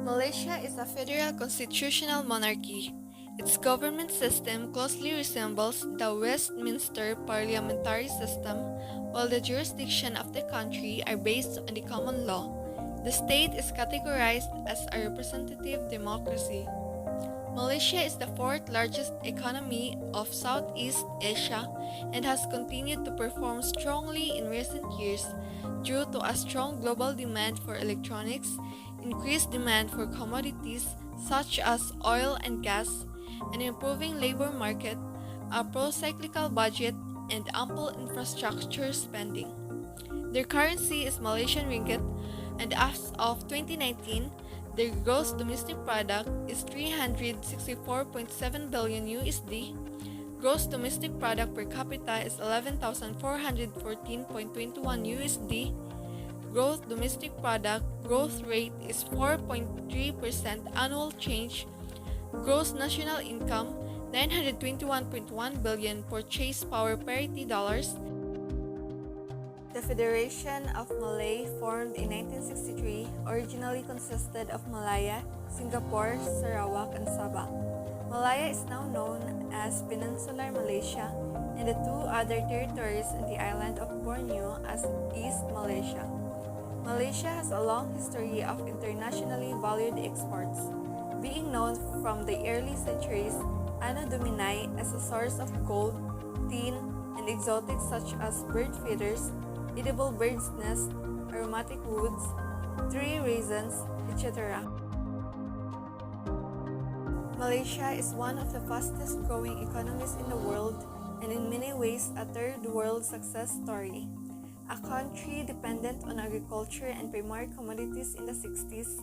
Malaysia is a federal constitutional monarchy. Its government system closely resembles the Westminster parliamentary system, while the jurisdiction of the country are based on the common law. The state is categorized as a representative democracy. Malaysia is the fourth largest economy of Southeast Asia and has continued to perform strongly in recent years due to a strong global demand for electronics, increased demand for commodities such as oil and gas, an improving labor market, a pro-cyclical budget, and ample infrastructure spending. Their currency is Malaysian ringgit, and as of 2019, their gross domestic product is 364.7 billion USD. Gross domestic product per capita is 11,414.21 USD. Gross domestic product growth rate is 4.3% annual change. Gross national income 921.1 billion purchase power parity dollars. The Federation of Malay, formed in 1963, originally consisted of Malaya, Singapore, Sarawak, and Sabah. Malaya is now known as Peninsular Malaysia, and the two other territories in the island of Borneo as East Malaysia. Malaysia has a long history of internationally valued exports, being known from the early centuries Anno Domini as a source of gold, tin, and exotics such as bird feeders, edible bird's nest, aromatic woods, tree raisins, etc. Malaysia is one of the fastest growing economies in the world and in many ways a third world success story. A country dependent on agriculture and primary commodities in the 60s,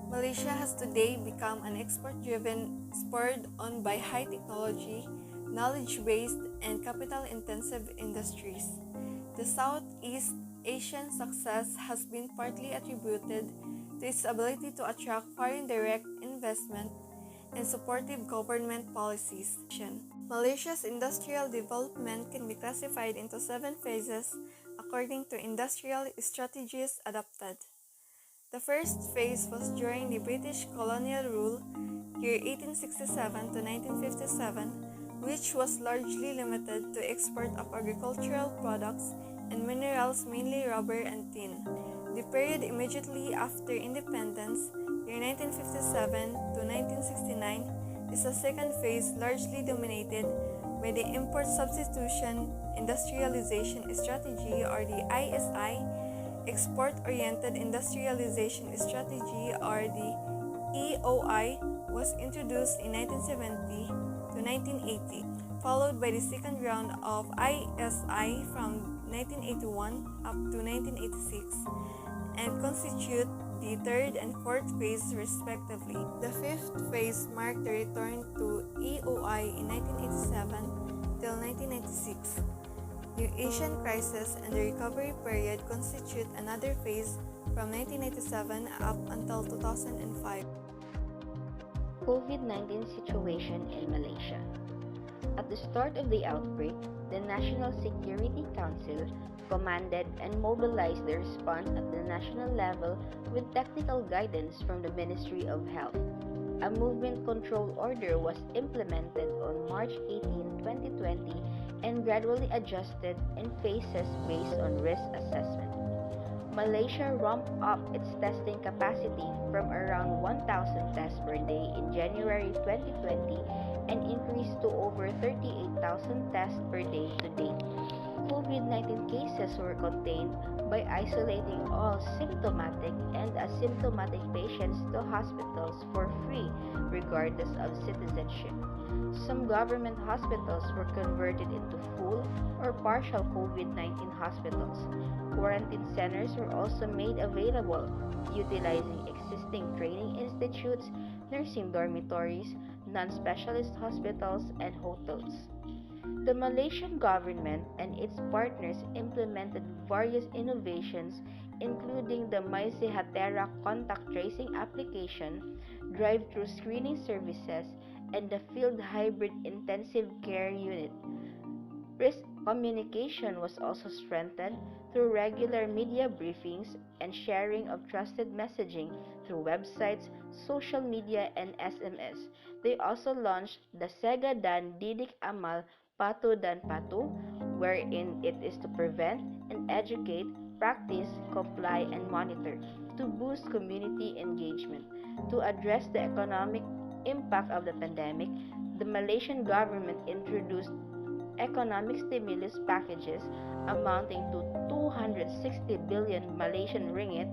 Malaysia has today become an export-driven, spurred on by high technology, knowledge-based, and capital-intensive industries. The Southeast Asian success has been partly attributed to its ability to attract foreign direct investment and supportive government policies. Malaysia's industrial development can be classified into 7 phases according to industrial strategies adopted. The first phase was during the British colonial rule, year 1867 to 1957, which was largely limited to export of agricultural products and minerals, mainly rubber and tin. The period immediately after independence, year 1957 to 1969, is a second phase largely dominated by the import substitution industrialization strategy, or the ISI, export-oriented industrialization strategy, or the EOI, was introduced in 1970 to 1980, followed by the second round of ISI from 1981 up to 1986, and constitute the third and fourth phase respectively. The fifth phase marked the return to EOI in 1987 till 1996. The Asian crisis and the recovery period constitute another phase from 1997 up until 2005. COVID-19 situation in Malaysia. At the start of the outbreak, the National Security Council commanded and mobilized the response at the national level with technical guidance from the Ministry of Health. A movement control order was implemented on March 18, 2020 and gradually adjusted in phases based on risk assessment. Malaysia ramped up its testing capacity from around 1,000 tests per day in January 2020 and increased to over 38,000 tests per day to date. COVID-19 cases were contained by isolating all symptomatic and asymptomatic patients to hospitals for free, regardless of citizenship. Some government hospitals were converted into full or partial COVID-19 hospitals. Quarantine centers were also made available, utilizing existing training institutes, nursing dormitories, non-specialist hospitals, and hotels. The Malaysian government and its partners implemented various innovations, including the MySehatera contact tracing application, drive-through screening services, and the field hybrid intensive care unit. Communication was also strengthened through regular media briefings and sharing of trusted messaging through websites, social media, and SMS. They also launched the Sega Dan Didik Amal Patu Dan Patu, wherein it is to prevent and educate, practice, comply, and monitor to boost community engagement. To address the economic impact of the pandemic, the Malaysian government introduced economic stimulus packages amounting to 260 billion Malaysian ringgit,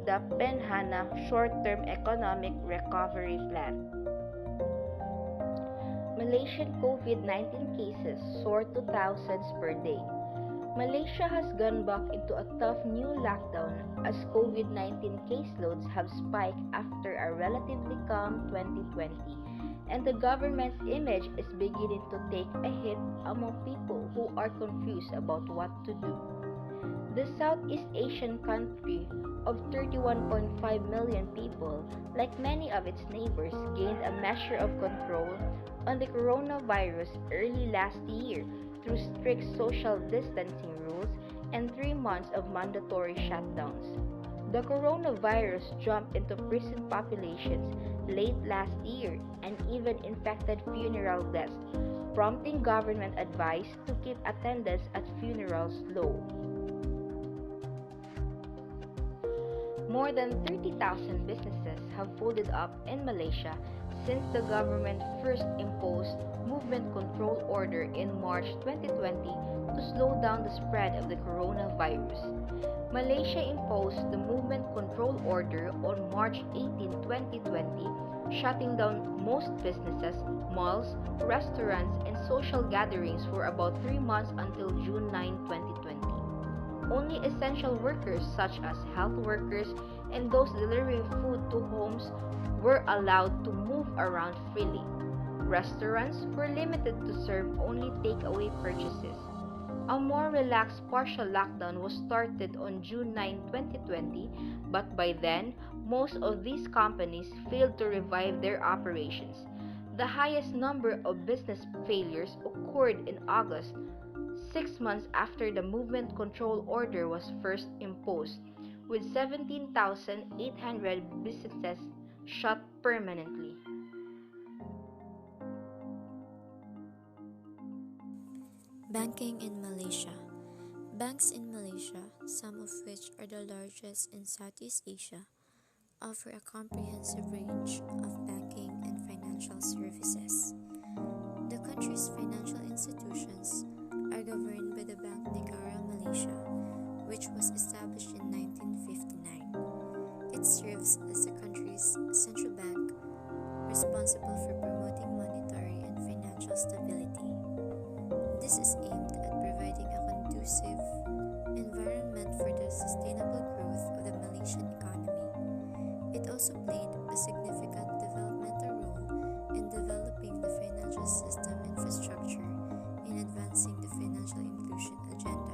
the Penhana Short-Term Economic Recovery Plan. Malaysian COVID-19 cases soar to thousands per day. Malaysia has gone back into a tough new lockdown as COVID-19 caseloads have spiked after a relatively calm 2020, and the government's image is beginning to take a hit among people who are confused about what to do. The Southeast Asian country of 31.5 million people, like many of its neighbors, gained a measure of control on the coronavirus early last year through strict social distancing rules and 3 months of mandatory shutdowns. The coronavirus jumped into prison populations late last year and even infected funeral deaths, prompting government advice to keep attendance at funerals low. More than 30,000 businesses have folded up in Malaysia since the government first imposed movement control order in March 2020 to slow down the spread of the coronavirus. Malaysia imposed the movement control order on March 18, 2020, shutting down most businesses, malls, restaurants, and social gatherings for about 3 months until June 9, 2020. Only essential workers such as health workers and those delivering food to homes were allowed to move around freely. Restaurants were limited to serve only takeaway purchases. A more relaxed partial lockdown was started on June 9, 2020, but by then, most of these companies failed to revive their operations. The highest number of business failures occurred in August, 6 months after the movement control order was first imposed, with 17,800 businesses shut permanently. Banking in Malaysia. Banks in Malaysia, some of which are the largest in Southeast Asia, offer a comprehensive range of banking and financial services. The country's financial institutions are governed by the Bank Negara Malaysia, which was established in 1959. It serves as the country's central bank, responsible for promoting monetary and financial stability. This is aimed at providing a conducive environment for the sustainable growth of the Malaysian economy. It also played a significant developmental role in developing the financial system infrastructure in advancing the financial inclusion agenda.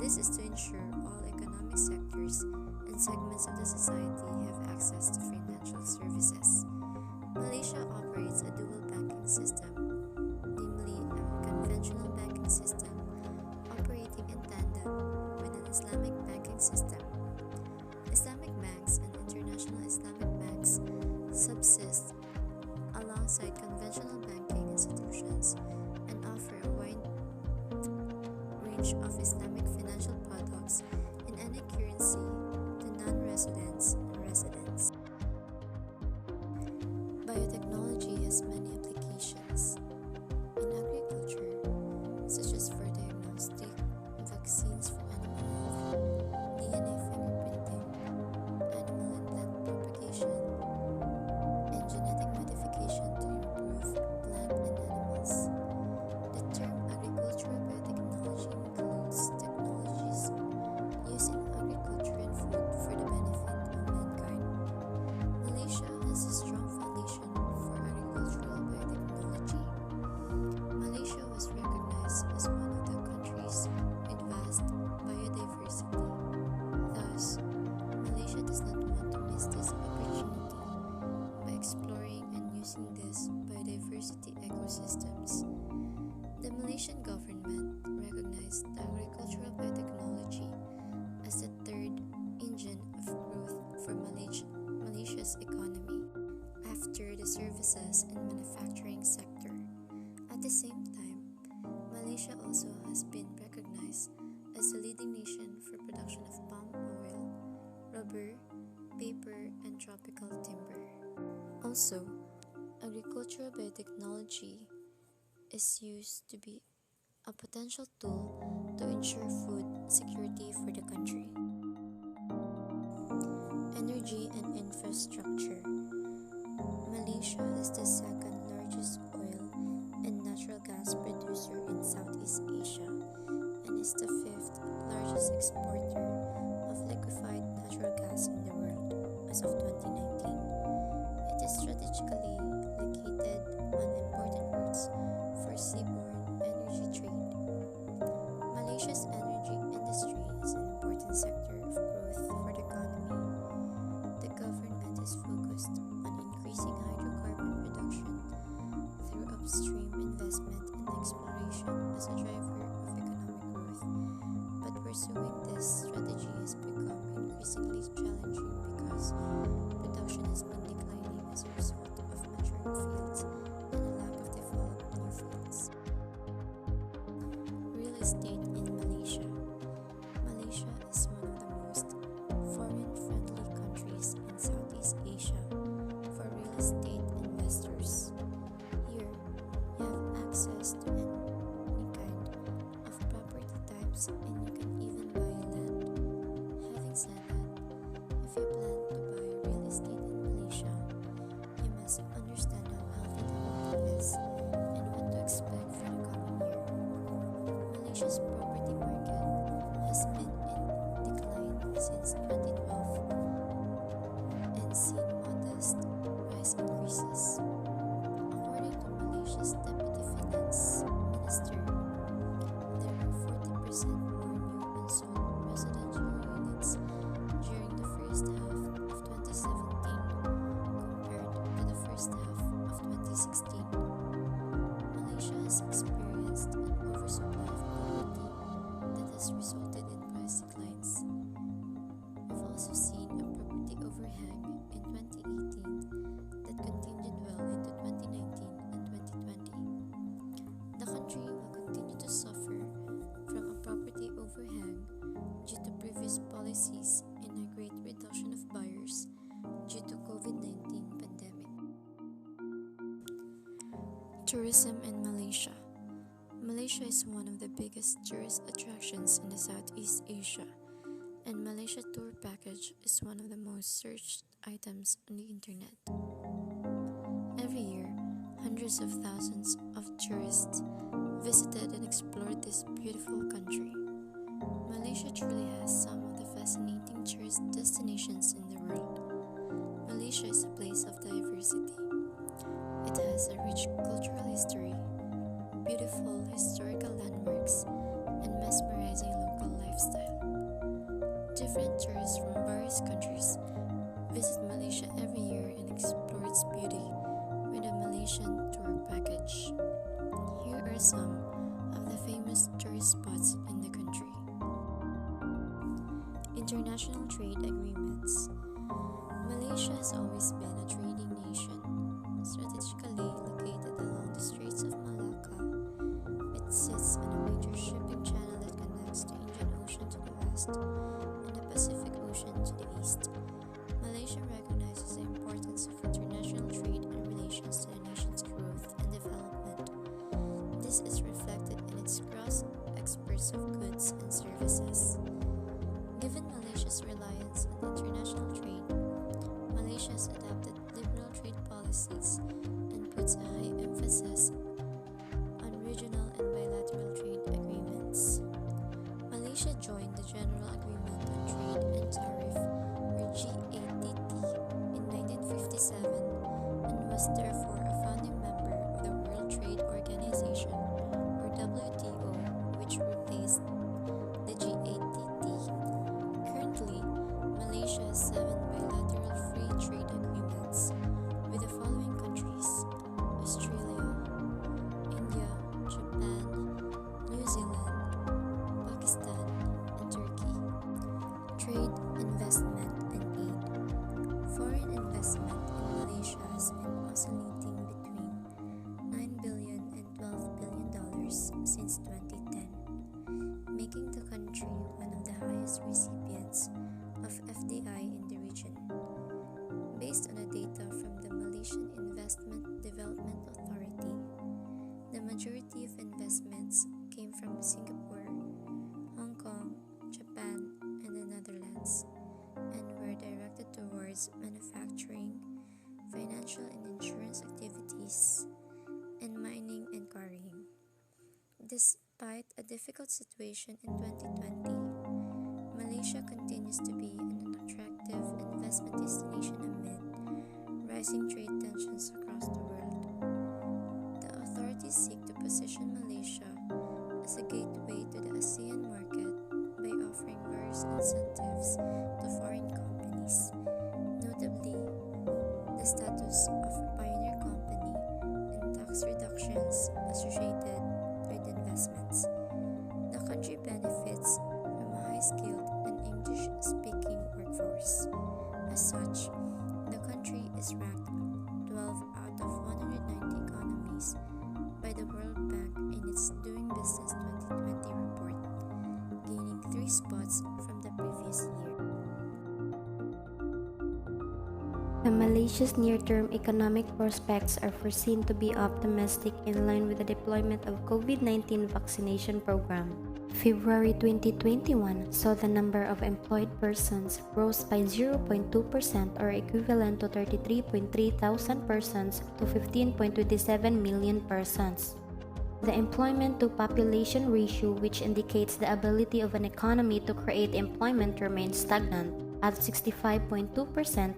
This is to ensure all economic sectors and segments of the society have access to financial services. Malaysia operates a dual banking system, namely a conventional banking system operating in tandem with an Islamic banking system. Islamic banks and international Islamic banks subsist alongside conventional banking institutions and offer a wide range of Islamic financial products in any currency to non-residents and residents. Biotechnology has many applications. In agriculture, such as for diagnostic, vaccines for animal health, DNA fingerprinting, animal and plant propagation, and genetic modification to improve plant and animals. The term agricultural biotechnology includes technologies used in agriculture and food for the benefit of mankind. Malaysia has a strong foundation for agricultural biotechnology. Malaysia was recognized as one of the countries with vast biodiversity. Thus, Malaysia does not want to miss this opportunity by exploring and using these biodiversity ecosystems. The Malaysian government recognizes recognized the agricultural biotechnology as the third engine of growth for Malaysia's economy, after the services and manufacturing sector. At the same time, Malaysia also has been recognized as the leading nation for production of palm oil, rubber, paper, and tropical timber. Also, agricultural biotechnology is used to be a potential tool to ensure food security for the country. Energy and infrastructure. Malaysia is the second largest oil and natural gas producer in Southeast Asia and is the fifth largest exporter of liquefied natural gas in the world as of 2019. It is strategically located on important routes for seaborne energy trade. Malaysia's energy industry is an important sector of growth for the economy. The government is focused on increasing hydrocarbon production through upstream investment and exploration as a driver of economic growth. But pursuing this strategy has become increasingly challenging because production has been declining as a result of maturing fields and a lack of developed new fields. Real estate in Malaysia. Malaysia is one of the most foreign-friendly countries in Southeast Asia for real estate investors. Here, you have access to any kind of property types and you can even buy land. Having said that, if you plan to buy real estate in Malaysia, you must understand how healthy the market is and what to expect for the coming year. Malaysia's property market has been in decline since 2012 and seen modest price increases. According to Malaysia's Deputy Finance Minister, there were 40% more new unsold residential units during the first half of 2017 compared to the first half of 2016. Malaysia has experienced an oversupply of property that has resulted in price declines. We've also seen a property overhang in 2018 that continued well into 2019 and 2020. The country will continue to suffer from a property overhang due to previous policies and a great reduction of buyers due to COVID-19 pandemic. Tourism in Malaysia. Malaysia is one of the biggest tourist attractions in the Southeast Asia, and Malaysia Tour Package is one of the most searched items on the internet. Every year, hundreds of thousands of tourists visited and explored this beautiful country. Malaysia truly has some of the fascinating tourist destinations in the world. Malaysia is a place of diversity. It has a rich cultural history, beautiful historical landmarks, and mesmerizing local lifestyle. Different tourists from various countries visit Malaysia every year and explore its beauty with a Malaysian tour package. Here are some of the famous tourist spots in the country. International trade agreements. Malaysia has always been a trading nation. Strategically located along the Straits of Malacca, it sits on a major shipping channel that connects the Indian Ocean to the west and the Pacific Ocean to the east. Malaysia recognizes the importance of international trade and relations to the nation's growth and development. This is reflected in its gross exports of goods and services. Given Malaysia's reliance on international trade, Malaysia has adopted liberal trade policies and puts a high emphasis on regional and bilateral trade agreements. Malaysia joined the General Agreement on Trade and Tariff, or GATT, in 1957 and was therefore a founding member of the World Trade Organization, or WTO, which replaced the GATT. Currently, Malaysia has 7 bilateral free trade agreements with the following countries: Australia, India, Japan, New Zealand, Despite a difficult situation in 2020, Malaysia continues to be an attractive investment destination amid rising trade tensions across the world. The authorities seek to position Malaysia as a gateway to the ASEAN market by offering various incentives to foreign companies, notably the status of a pioneer company and tax reductions associated with investments. The country benefits from a high-skilled and English-speaking workforce. As such, the country is ranked 12 out of 190 economies by the World Bank in its Doing Business 2020 report, gaining 3 spots from the previous year. The Malaysia's near-term economic prospects are foreseen to be optimistic in line with the deployment of COVID-19 vaccination program. February 2021 saw the number of employed persons rose by 0.2% or equivalent to 33.3 thousand persons to 15.27 million persons. The employment to population ratio, which indicates the ability of an economy to create employment, remains stagnant at 65.2%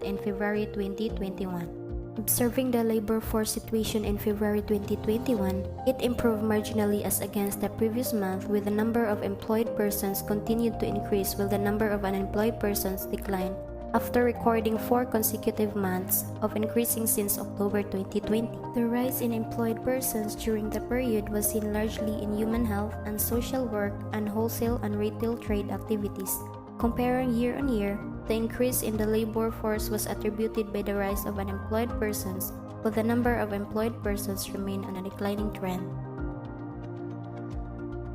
in February 2021. Observing the labor force situation in February 2021, it improved marginally as against the previous month, with the number of employed persons continued to increase while the number of unemployed persons declined, after recording 4 consecutive months of increasing since October 2020. The rise in employed persons during the period was seen largely in human health and social work and wholesale and retail trade activities. Comparing year on year, the increase in the labor force was attributed by the rise of unemployed persons, while the number of employed persons remained on a declining trend.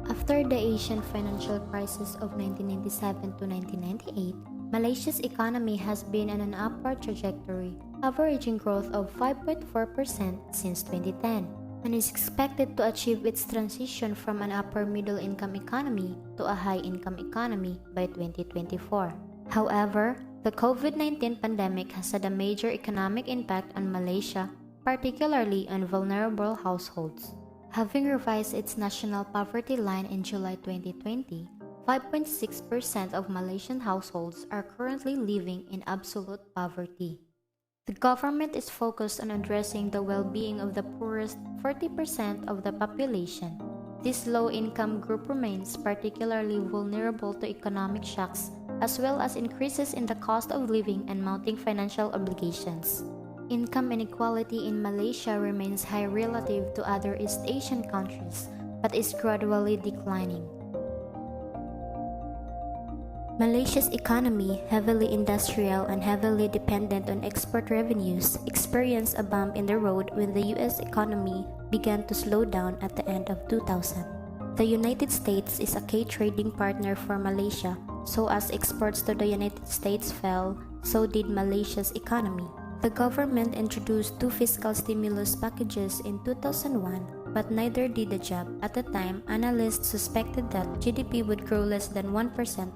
After the Asian financial crisis of 1997 to 1998, Malaysia's economy has been on an upward trajectory, averaging growth of 5.4% since 2010, and is expected to achieve its transition from an upper middle-income economy to a high-income economy by 2024. However, the COVID-19 pandemic has had a major economic impact on Malaysia, particularly on vulnerable households. Having revised its national poverty line in July 2020, 5.6% of Malaysian households are currently living in absolute poverty. The government is focused on addressing the well-being of the poorest 40% of the population. This low-income group remains particularly vulnerable to economic shocks, as well as increases in the cost of living and mounting financial obligations. Income inequality in Malaysia remains high relative to other East Asian countries, but is gradually declining. Malaysia's economy, heavily industrial and heavily dependent on export revenues, experienced a bump in the road when the U.S. economy began to slow down at the end of 2000. The United States is a key trading partner for Malaysia, so as exports to the United States fell, so did Malaysia's economy. The government introduced 2 fiscal stimulus packages in 2001, but neither did the job. At the time, analysts suspected that GDP would grow less than 1%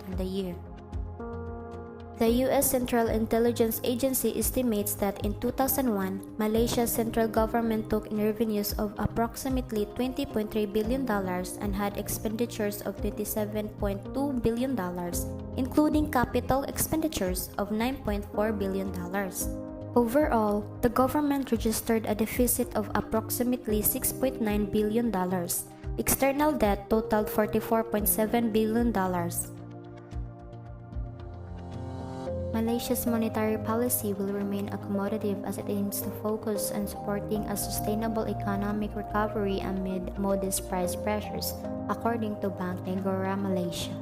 in the year. The U.S. Central Intelligence Agency estimates that in 2001, Malaysia's central government took in revenues of approximately $20.3 billion and had expenditures of $27.2 billion, including capital expenditures of $9.4 billion. Overall, the government registered a deficit of approximately $6.9 billion. External debt totaled $44.7 billion. Malaysia's monetary policy will remain accommodative as it aims to focus on supporting a sustainable economic recovery amid modest price pressures, according to Bank Negara Malaysia.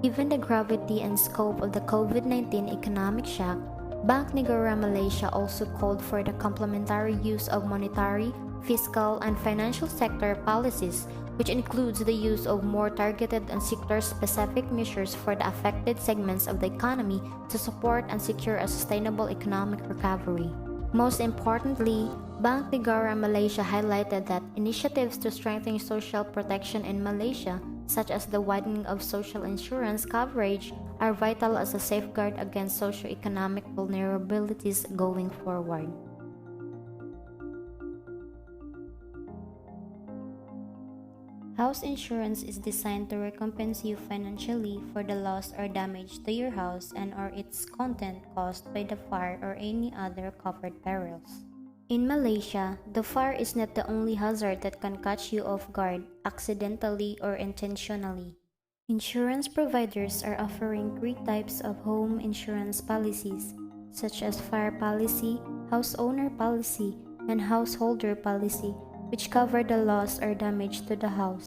Given the gravity and scope of the COVID-19 economic shock, Bank Negara Malaysia also called for the complementary use of monetary, fiscal, and financial sector policies, which includes the use of more targeted and sector-specific measures for the affected segments of the economy to support and secure a sustainable economic recovery. Most importantly, Bank Negara Malaysia highlighted that initiatives to strengthen social protection in Malaysia, such as the widening of social insurance coverage, are vital as a safeguard against socio-economic vulnerabilities going forward. House insurance is designed to recompense you financially for the loss or damage to your house and or its content caused by the fire or any other covered perils. In Malaysia, the fire is not the only hazard that can catch you off guard, accidentally or intentionally. Insurance providers are offering three types of home insurance policies, such as fire policy, house owner policy, and householder policy, which cover the loss or damage to the house.